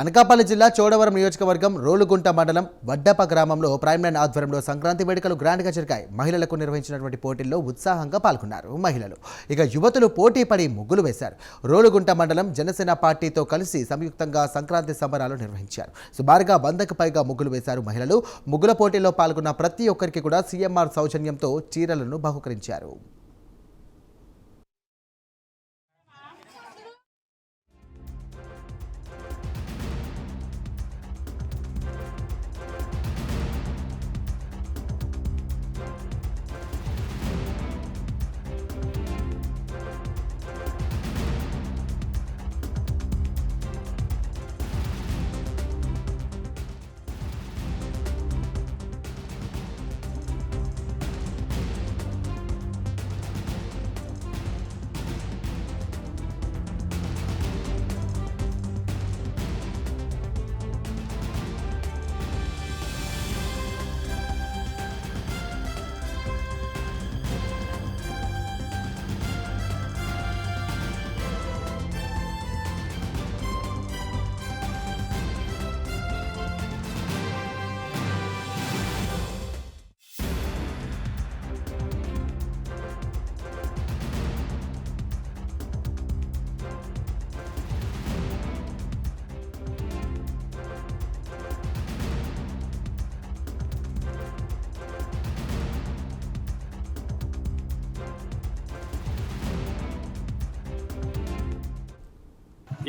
అనకాపల్లి జిల్లా చోడవరం నియోజకవర్గం రోలుగుంట మండలం వడ్డప గ్రామంలో ప్రైమ్ లైన్ ఆధ్వర్యంలో సంక్రాంతి వేడుకలు గ్రాండ్గా జరిగాయి. మహిళలకు నిర్వహించినటువంటి పోటీల్లో ఉత్సాహంగా పాల్గొన్నారు మహిళలు. ఇక యువతులు పోటీ పడి ముగ్గులు వేశారు. రోలుగుంట మండలం జనసేన పార్టీతో కలిసి సంయుక్తంగా సంక్రాంతి సంబరాలు నిర్వహించారు. సుమారుగా 100కు పైగా ముగ్గులు వేశారు మహిళలు. ముగ్గుల పోటీలో పాల్గొన్న ప్రతి ఒక్కరికి కూడా సీఎంఆర్ సౌజన్యంతో చీరలను బహుకరించారు.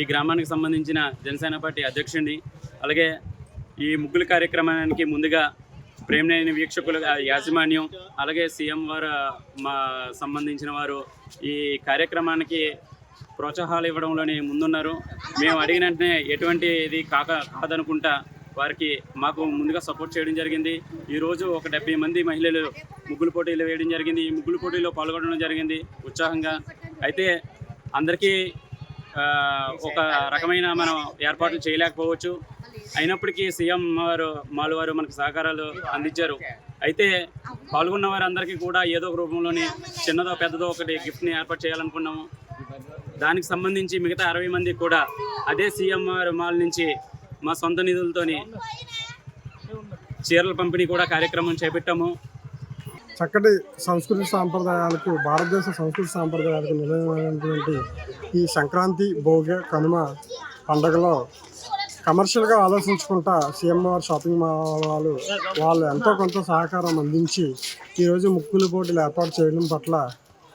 ఈ గ్రామానికి సంబంధించిన జనసేన పార్టీ అధ్యక్షుడిని, అలాగే ఈ ముగ్గుల కార్యక్రమానికి ముందుగా ప్రేమనేని వీక్షకుల యాజమాన్యం, అలాగే సీఎం వారు మా సంబంధించిన వారు ఈ కార్యక్రమానికి ప్రోత్సాహాలు ఇవ్వడంలోనే ముందున్నారు. మేము అడిగిన వెంటనే ఎటువంటి ఇది కాదనుకుంటా వారికి మాకు ముందుగా సపోర్ట్ చేయడం జరిగింది. ఈరోజు ఒక 70 మంది మహిళలు ముగ్గుల పోటీలు వేయడం జరిగింది. ఈ ముగ్గుల పోటీలో పాల్గొనడం జరిగింది ఉత్సాహంగా. అయితే అందరికీ ఒక రకమైన మనం ఏర్పాట్లు చేయలేకపోవచ్చు. అయినప్పటికీ సీఎం వారు మనకు సహకారాలు అందించారు. అయితే పాల్గొన్న వారందరికీ కూడా ఏదో ఒక రూపంలోని చిన్నదో పెద్దదో ఒకటి గిఫ్ట్ని ఏర్పాటు చేయాలనుకున్నాము. దానికి సంబంధించి మిగతా 60 మంది కూడా అదే సీఎం మాల్ నుంచి మా సొంత నిధులతోని చీరల పంపిణీ కూడా కార్యక్రమం చేపట్టాము. చక్కటి సంస్కృతి సాంప్రదాయాలకు, భారతదేశ సంస్కృతి సాంప్రదాయాలకు నిలయమైనటువంటి ఈ సంక్రాంతి, భోగి, కనుమ పండుగలో కమర్షియల్గా ఆలోచించుకుంటా సీఎంఆర్ షాపింగ్ మాల్ వాళ్ళు ఎంతో కొంత సహకారం అందించి ఈరోజు ముగ్గుల పోటీలు ఏర్పాటు చేయడం పట్ల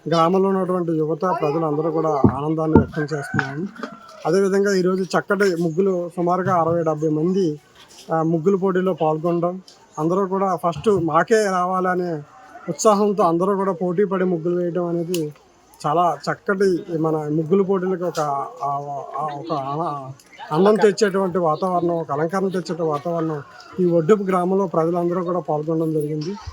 గ్రామంలో ఉన్నటువంటి యువత ప్రజలందరూ కూడా ఆనందాన్ని వ్యక్తం చేస్తున్నాము. అదేవిధంగా ఈరోజు చక్కటి ముగ్గులు సుమారుగా 60-70 మంది ముగ్గుల పోటీలో పాల్గొనడం, అందరూ కూడా ఫస్ట్ మాకే రావాలనే ఉత్సాహంతో అందరూ కూడా పోటీ పడి ముగ్గులు వేయడం అనేది చాలా చక్కటి మన ముగ్గుల పోటీలకు ఒక అందం తెచ్చేటువంటి వాతావరణం, ఒక అలంకరణ తెచ్చేటువంటి వాతావరణం ఈ ఒడ్డుపు గ్రామంలో ప్రజలందరూ కూడా పాల్గొనడం జరిగింది.